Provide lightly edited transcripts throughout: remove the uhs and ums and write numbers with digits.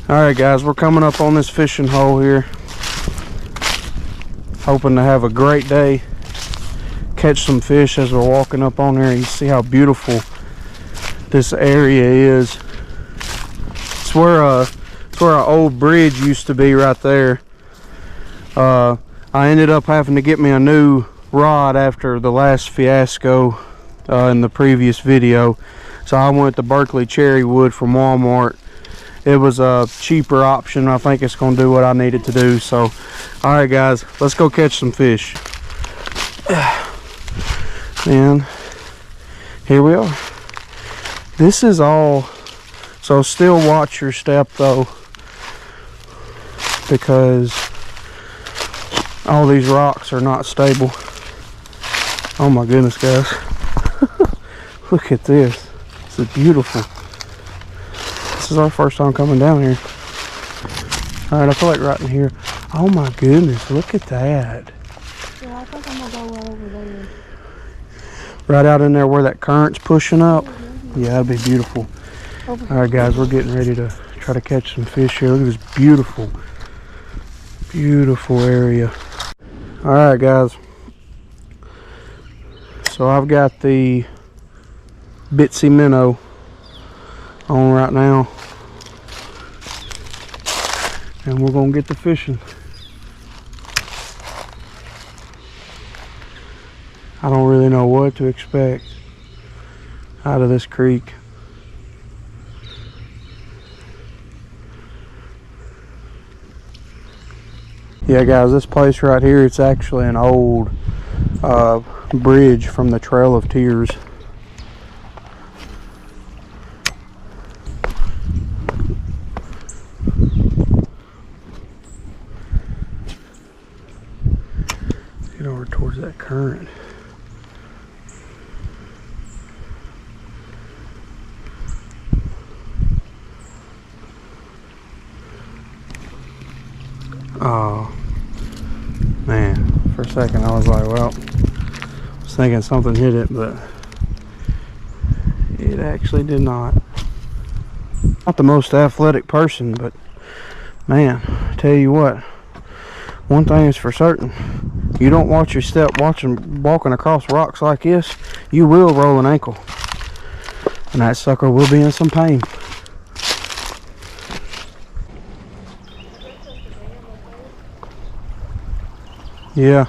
Alright guys, we're coming up on this fishing hole here. Hoping to have a great day. Catch some fish as we're walking up on there. You see how beautiful this area is. It's where our old bridge used to be right there. I ended up having to get me a new rod after the last fiasco in the previous video. So I went to Berkeley cherry wood from Walmart. It was a cheaper option. I think it's gonna do what I need it to do. So all right guys, let's go catch some fish. And here we are. This is all, so still watch your step though, because all these rocks are not stable. Oh my goodness guys. Look at this. This is beautiful. This is our first time coming down here. Alright, I feel like right in here. Oh my goodness, look at that. Yeah, I think I'm gonna go right over there. Right out in there where that current's pushing up. Yeah, that'd be beautiful. Alright guys, we're getting ready to try to catch some fish here. Look at this beautiful, beautiful area. Alright guys. So I've got the Bitsy minnow on right now. And we're gonna get to fishing. I don't really know what to expect out of this creek. Yeah guys, this place right here, it's actually an old bridge from the Trail of Tears. Get over towards that current. Oh man, for a second I was like, well, I was thinking something hit it, but it actually did not. Not the most athletic person, but man, I tell you what, one thing is for certain, you don't watch your step walking across rocks like this, you will roll an ankle, and that sucker will be in some pain. Yeah.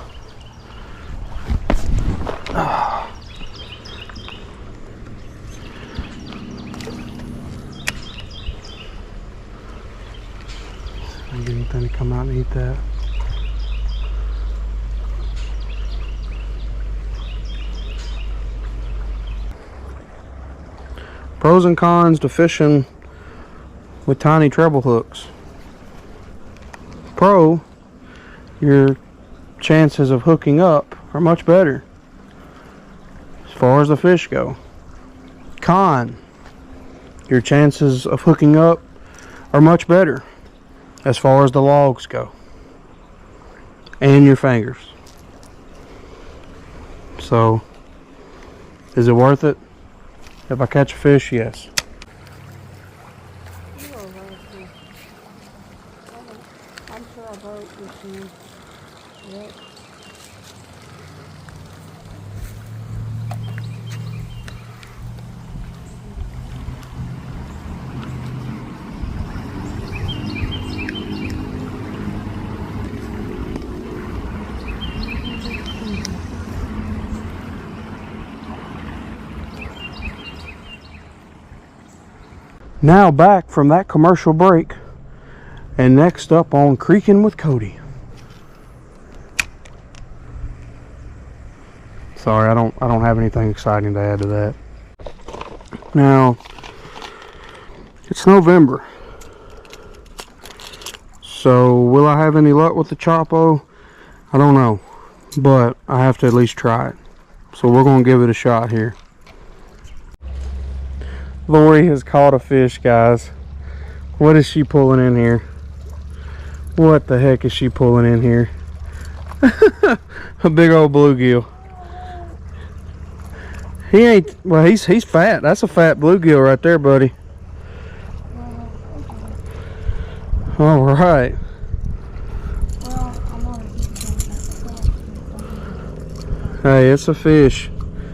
I get anything to come out and eat that. Pros and cons to fishing with tiny treble hooks. Pro, your chances of hooking up are much better as far as the fish go. Con, your chances of hooking up are much better as far as the logs go and your fingers. So is it worth it? If I catch a fish, yes. I'm sure I broke this one. Yep. Now back from that commercial break, and next up on Creekin with Cody. Sorry, I don't have anything exciting to add to that. Now, it's November. So, will I have any luck with the Chopo? I don't know. But I have to at least try it. So we're going to give it a shot here. Lori has caught a fish, guys. What is she pulling in here? What the heck is she pulling in here? A big old bluegill. He ain't, well, he's fat. That's a fat bluegill right there, buddy. All right. Well, I'm on a Hey, it's a fish.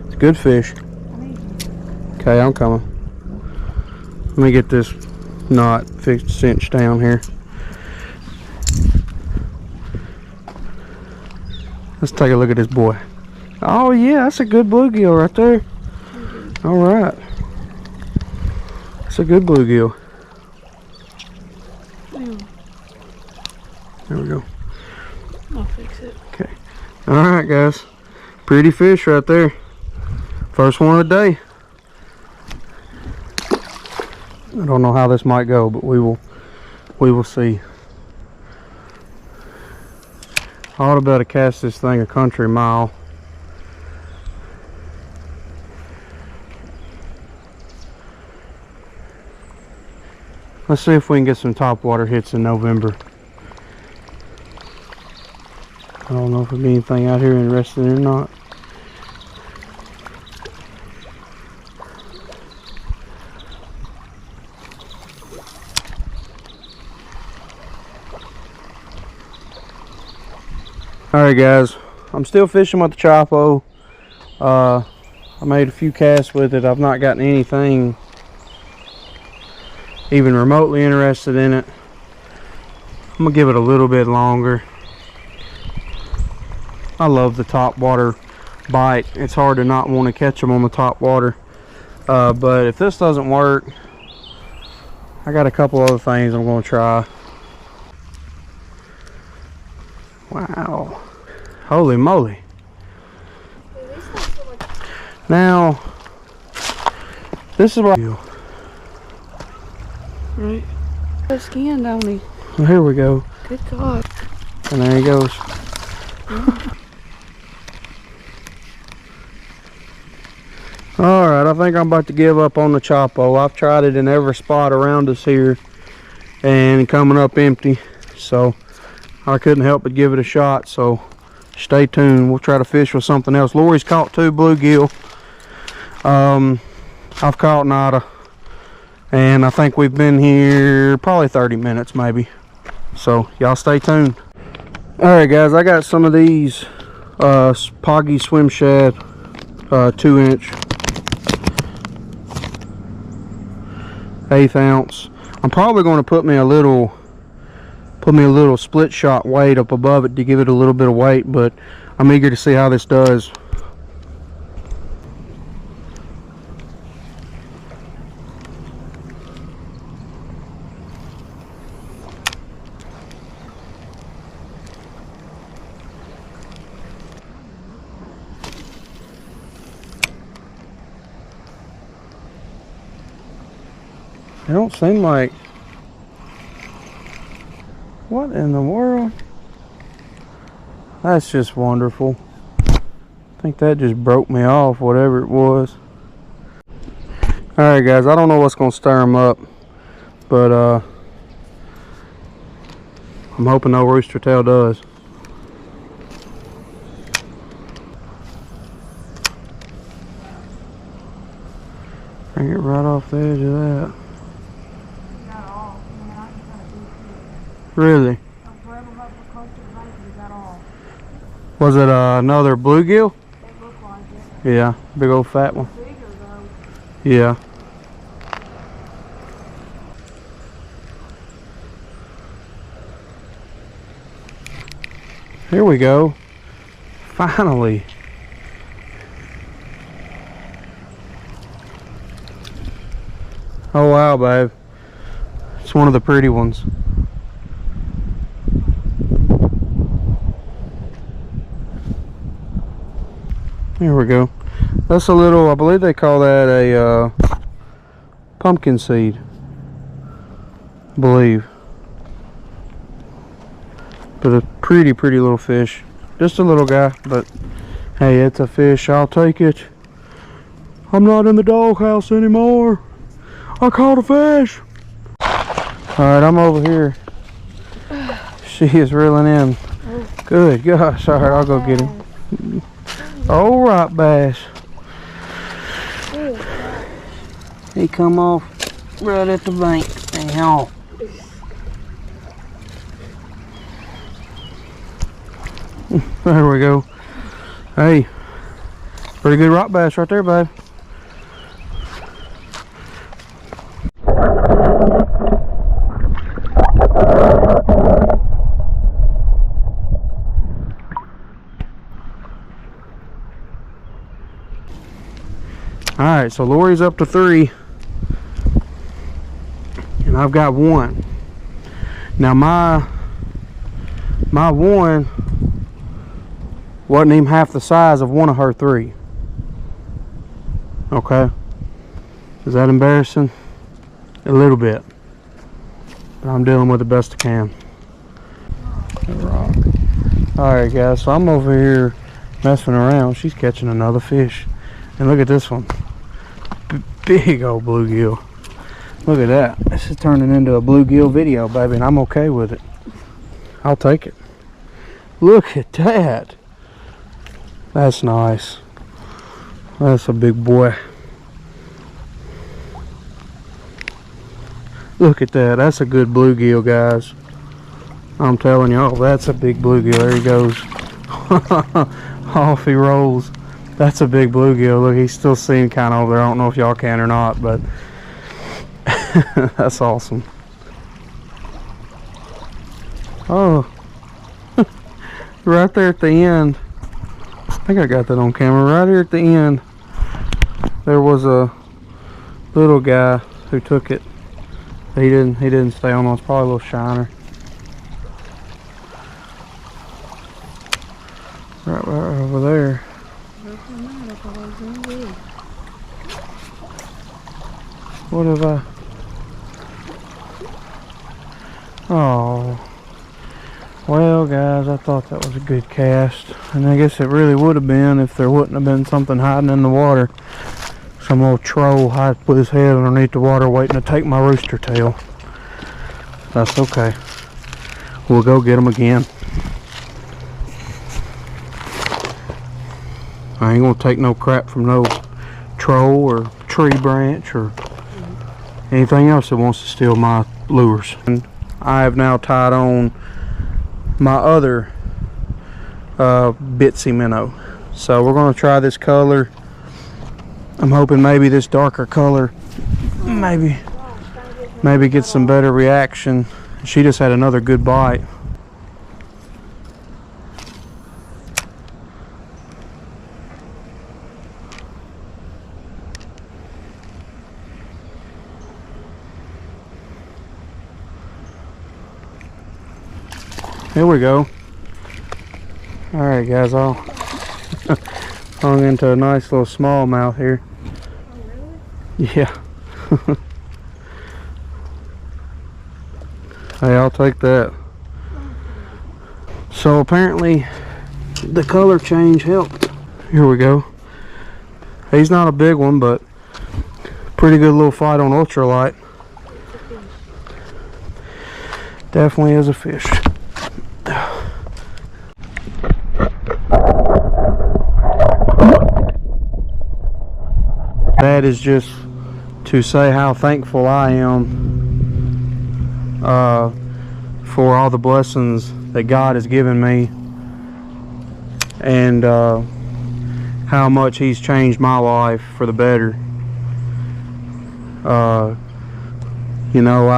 It's a good fish. Okay, I'm coming. Let me get this knot fixed, cinched down here. Let's take a look at this boy. Oh yeah, that's a good bluegill right there. All right. It's a good bluegill. There we go. I'll fix it. Okay. All right, guys. Pretty fish right there. First one of the day. I don't know how this might go, but we will see. I ought to be able to cast this thing a country mile. Let's see if we can get some topwater hits in November. I don't know if there'll be anything out here interesting or not. Alright guys, I'm still fishing with the Chopo. I made a few casts with it. I've not gotten anything even remotely interested in it. I'm gonna give it a little bit longer. I love the top water bite. It's hard to not want to catch them on the top water. But if this doesn't work, I got a couple other things I'm gonna try. Wow. Holy moly. Now, this is what Right. The skin, don't he? well, here we go. Good God. And there he goes. Alright, I think I'm about to give up on the Chopo. I've tried it in every spot around us here and coming up empty. So I couldn't help but give it a shot. So stay tuned. We'll try to fish with something else. Lori's caught 2 bluegill. I've caught nada. And I think we've been here probably 30 minutes maybe. So y'all stay tuned. Alright guys, I got some of these Poggy Swim Shad 2-inch 1/8 ounce. I'm probably going to put me a little split shot weight up above it to give it a little bit of weight, but I'm eager to see how this does. It don't seem like... What in the world? That's just wonderful. I think that just broke me off, whatever it was. Alright guys, I don't know what's going to stir them up, but I'm hoping no rooster tail does. Bring it right off the edge of that. Really? Was it another bluegill? It looked like it. Yeah, big old fat one. Bigger though. Yeah. Here we go. Finally. Oh wow, babe. It's one of the pretty ones. Here we go. That's a little, I believe they call that a pumpkin seed. I believe. But a pretty little fish. Just a little guy, but hey, it's a fish. I'll take it. I'm not in the doghouse anymore. I caught a fish. Alright, I'm over here. She is reeling in. Good gosh. Alright, I'll go get him. Alright, bass. He come off right at the bank. Anyhow. There we go. Hey, pretty good rock bass right there, babe. Alright, so Lori's up to 3. And I've got 1. Now my one wasn't even half the size of one of her 3. Okay. Is that embarrassing? A little bit. But I'm dealing with the best I can. Alright guys, so I'm over here messing around. She's catching another fish. And look at this one. Big old bluegill. Look at that. This is turning into a bluegill video, baby, and I'm okay with it. I'll take it. Look at that. That's nice. That's a big boy. Look at that. That's a good bluegill, guys. I'm telling y'all, that's a big bluegill. There he goes. Off he rolls. That's a big bluegill. Look, he's still seen kind of over there. I don't know if y'all can or not, but that's awesome. Oh, right there at the end. I think I got that on camera. Right here at the end, there was a little guy who took it. He didn't stay on. It's probably a little shiner. Right over there. What have I? Oh. Well, guys, I thought that was a good cast. And I guess it really would have been if there wouldn't have been something hiding in the water. Some little troll hide with his head underneath the water waiting to take my rooster tail. That's okay. We'll go get him again. I ain't gonna take no crap from no troll or tree branch or anything else that wants to steal my lures. And I have now tied on my other bitsy minnow. So we're gonna try this color. I'm hoping maybe this darker color maybe get some better reaction. She just had another good bite. Here we go. Alright guys, I'll hung into a nice little smallmouth here. Oh really? Yeah. Hey, I'll take that. So apparently the color change helped. Here we go. He's not a big one, but pretty good little fight on ultralight. Definitely is a fish. That is just to say how thankful I am for all the blessings that God has given me, and how much He's changed my life for the better. You know,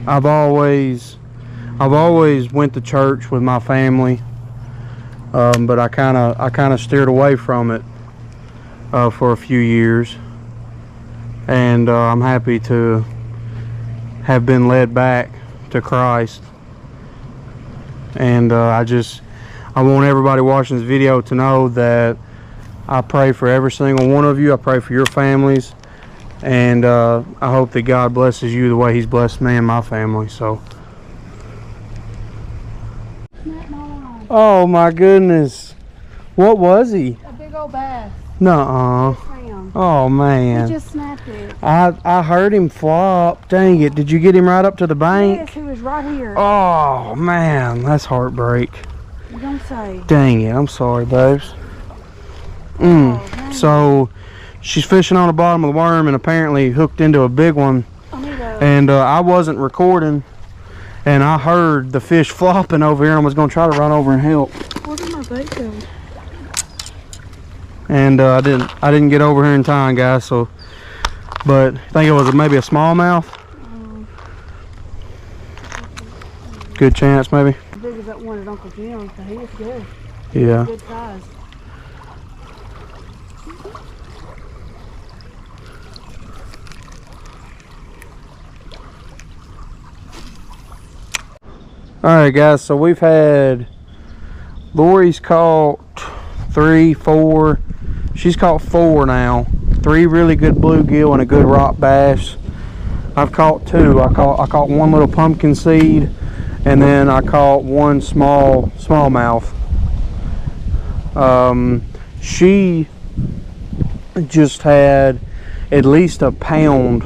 I've always went to church with my family. But I kind of steered away from it for a few years, and I'm happy to have been led back to Christ. And I want everybody watching this video to know that I pray for every single one of you. I pray for your families, and I hope that God blesses you the way He's blessed me and my family. So. Oh my goodness. What was he? A big old bass. Nuh-uh. Oh man. He just snapped it. I heard him flop. Dang it. Did you get him right up to the bank? Yes, he was right here. Oh man, that's heartbreak. You don't say. Dang it. I'm sorry, babes. So she's fishing on the bottom of the worm and apparently hooked into a big one. And I wasn't recording. and I heard the fish flopping over here and was gonna try to run over and help. Where did my bait go? And I didn't get over here in time, guys. So, but I think it was maybe a smallmouth. Good chance, maybe. As big as that one at Uncle Jim's, so he was good. Yeah. Good size. Alright guys, so we've had Lori's caught 3, 4. She's caught 4 now. 3 really good bluegill and a good rock bass. I've caught 2. I caught 1 little pumpkin seed, and then I caught 1 smallmouth. She just had at least a pound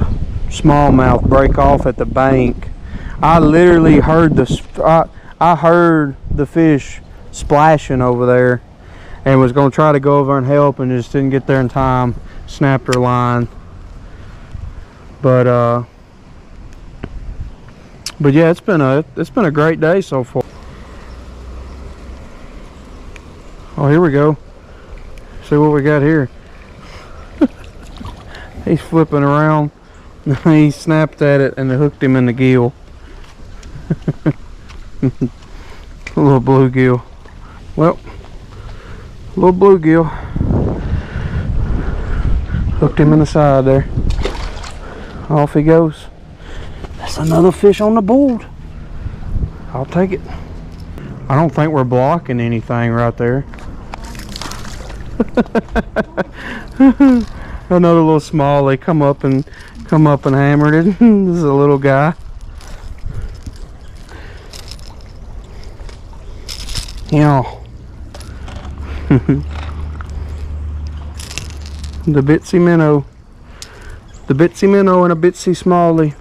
smallmouth break off at the bank. I literally heard I heard the fish splashing over there, and was going to try to go over and help, and just didn't get there in time. Snapped her line. But yeah, it's been a great day so far. Oh, here we go. See what we got here. He's flipping around. He snapped at it and it hooked him in the gill. A little bluegill. Well, a little bluegill hooked him in the side there. Off he goes. That's another fish on the board. I'll take it. I don't think we're blocking anything right there. Another little smallie come up and hammered it. This is a little guy. Yeah. The bitsy minnow. The bitsy minnow and a bitsy smallie.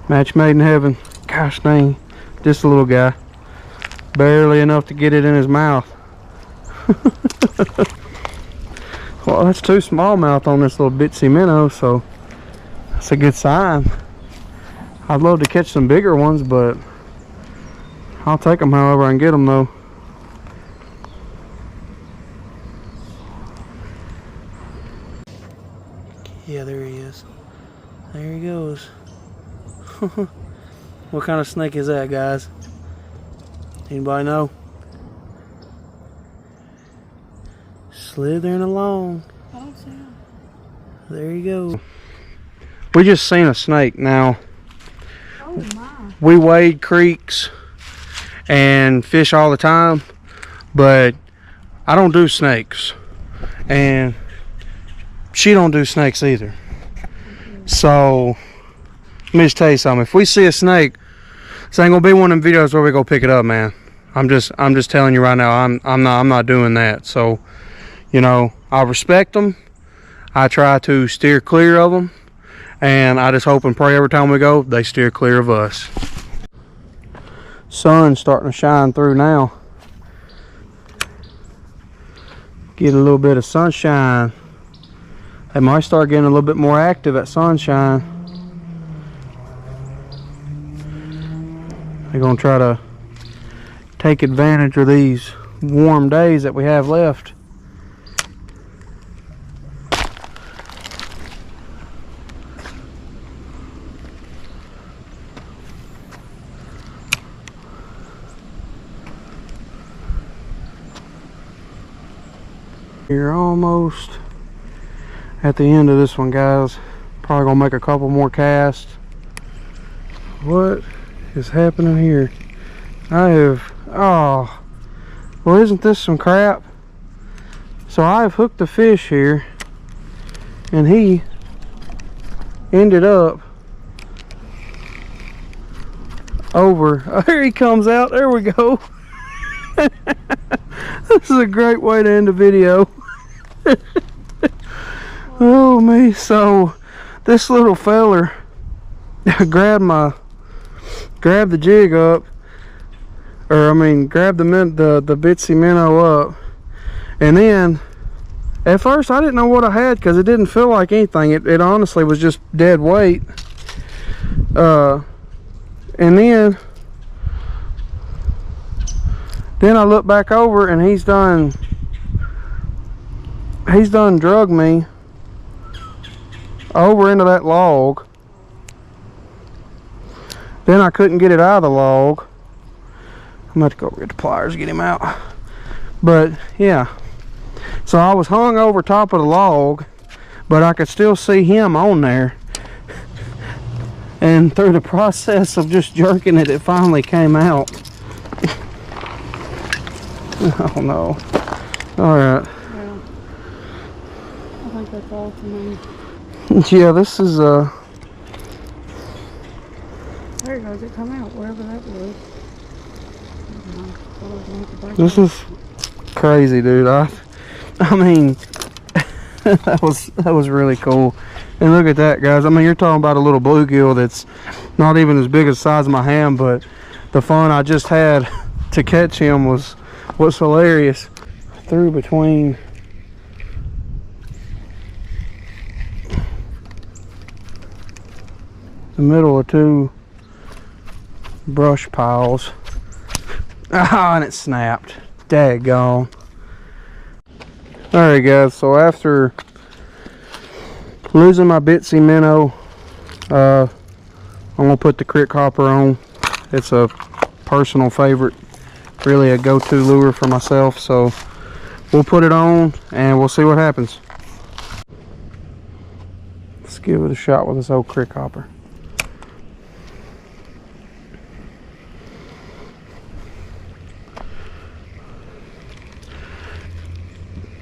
Match made in heaven. Gosh dang. Just a little guy. Barely enough to get it in his mouth. Well, that's 2 smallmouth on this little bitsy minnow, so that's a good sign. I'd love to catch some bigger ones, but I'll take them however I can get them though. Yeah, there he is. There he goes. What kind of snake is that, guys? Anybody know? Slithering along. I don't see him. There you go. We just seen a snake. Now, oh my. We wade creeks and fish all the time, but I don't do snakes, and she don't do snakes either. So let me just tell you something. If we see a snake, this ain't gonna be one of them videos where we go pick it up, man. I'm just telling you right now. I'm not doing that. So, you know, I respect them. I try to steer clear of them, and I just hope and pray every time we go they steer clear of us. Sun's starting to shine through now. Get a little bit of sunshine. They might start getting a little bit more active at sunshine. They're gonna try to take advantage of these warm days that we have left. You're almost at the end of this one, guys. Probably gonna make a couple more casts. What is happening here? Oh, well, isn't this some crap? So I've hooked the fish here, and he ended up over. Oh, here he comes out. There we go. This is a great way to end the video. Oh me. So this little feller grabbed the jig up, or I mean grabbed the bitsy minnow up, and then at first I didn't know what I had because it didn't feel like anything. It honestly was just dead weight. And then Then I look back over and he's done drugged me over into that log. Then I couldn't get it out of the log. I'm gonna have to go get the pliers, get him out. But yeah, so I was hung over top of the log, but I could still see him on there. And through the process of just jerking it, it finally came out. Oh no. Alright. Yeah. I think that's all for me. Yeah, this is There it goes, it come out, wherever that was. This is crazy, dude. I mean, that was really cool. And look at that, guys. I mean, you're talking about a little bluegill that's not even as big as the size of my hand, but the fun I just had to catch him was hilarious. Through between the middle of two brush piles. Ah, and it snapped. Daggone. Alright guys, so after losing my Bitsy minnow, I'm gonna put the crick hopper on. It's a personal favorite, really a go-to lure for myself, so we'll put it on and we'll see what happens. Let's give it a shot with this old crick hopper.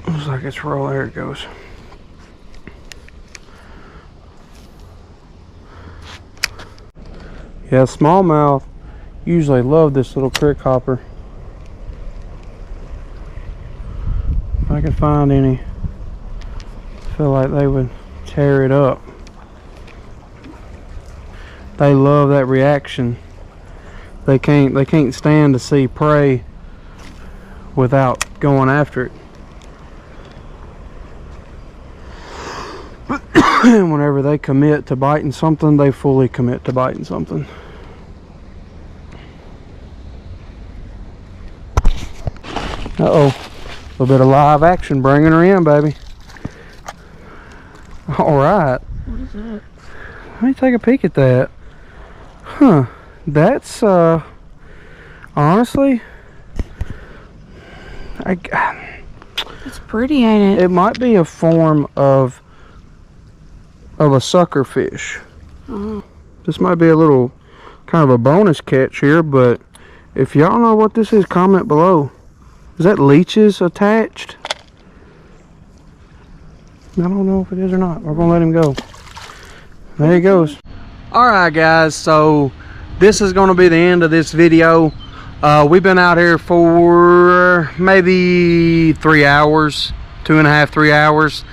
Looks like it's roll. There it goes. Yeah, smallmouth usually love this little crick hopper. If I could find any, I feel like they would tear it up. They love that reaction. They can't stand to see prey without going after it. And whenever they commit to biting something, they fully commit to biting something. Uh-oh. A little bit of live action bringing her in, baby. Alright. What is that? Let me take a peek at that. Huh. That's, honestly, It's pretty, ain't it? it might be a form of a sucker fish. This might be a little kind of a bonus catch here, but if y'all know what this is, comment below. Is that leeches attached? I don't know if it is or not. We're gonna let him go. There he goes. Alright guys, so this is gonna be the end of this video. We've been out here for maybe 3 hours, 2.5, 3 hours.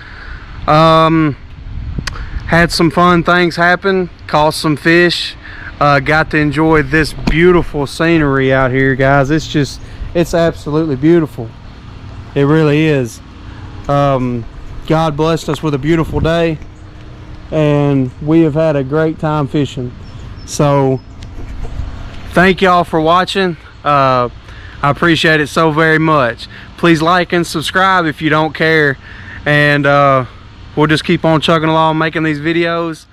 Had some fun things happen, caught some fish, got to enjoy this beautiful scenery out here, guys. It's absolutely beautiful. It really is. God blessed us with a beautiful day, and we have had a great time fishing. So thank y'all for watching. I appreciate it so very much. Please like and subscribe if you don't care, and we'll just keep on chugging along making these videos.